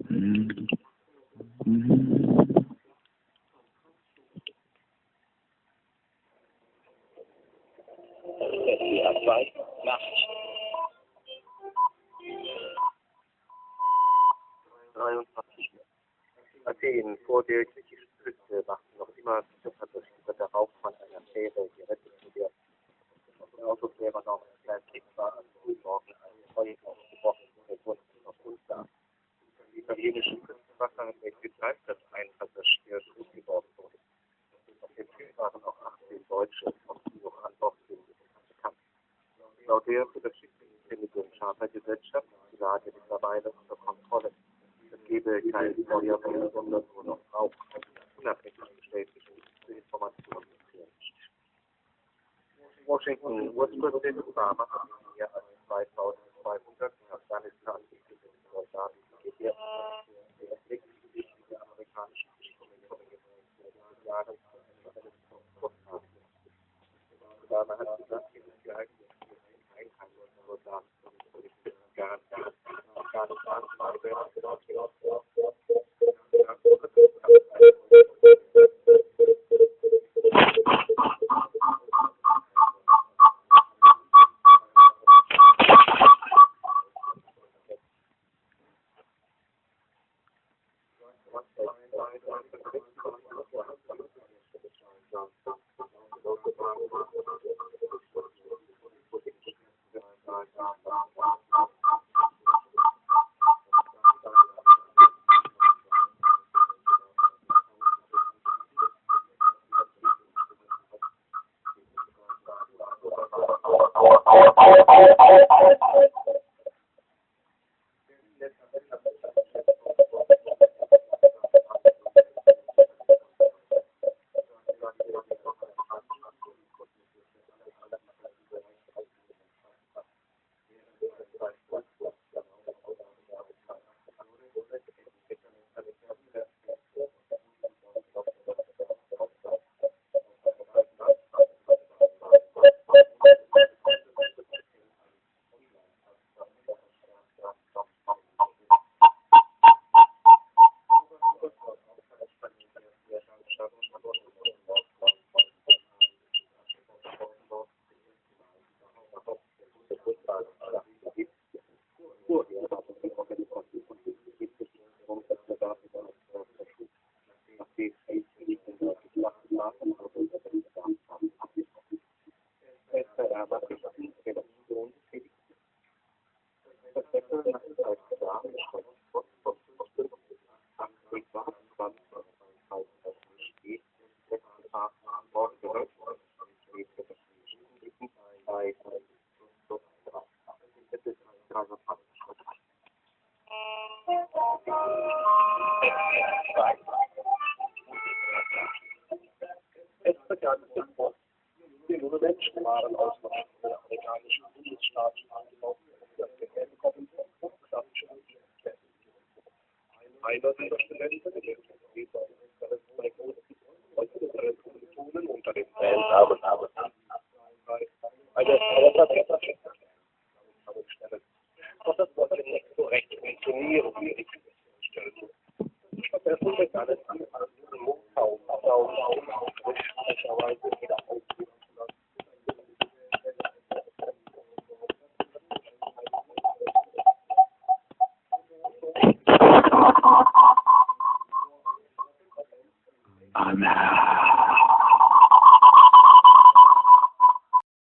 Mhm. Nachrichten. 23. Athen, vor der griechischen Küste, machten noch immer Passagiere der Raubmann einer Fähre gerettet zu werden. Der Autofährer noch klein Krieg war am Frühmorgen ein Feuer ausgebrochen und der Bund auf uns da. Die italienische Küstenwache mitgeteilt, dass ein Passagier totgeworfen wurde. Auf dem Schiff waren auch 18 Deutsche, ob sie noch an Bord sind, ist bekannt. Laut der für das Schiff zuständigen Chartergesellschaft ist die Lage mittlerweile unter Kontrolle. Es gebe kein Feuer mehr, sondern nur noch Rauch. Unabhängig bestätigte diese Informationen bisher nicht. Washington, US-Präsident Obama hat mehr als 2200 in Afghanistan getötete Soldaten gegeben. Der wichtige amerikanische Geschichte von den Jahren Obama hat gesagt, dieses Jahr Soldaten und ich bin gar nicht Afghanistan Millionen Menschen waren aus verschiedenen amerikanischen Bundesstaaten angelaufen, um das Gefängnis klassische einer dieser Studenten, der bei großen Kommilitonen unter den doch das wollte nicht so recht funktionieren, wie ich stellte. Stattdessen begann es an einem Mundkauf, möglicherweise wieder aufgeben zu lassen. Anna.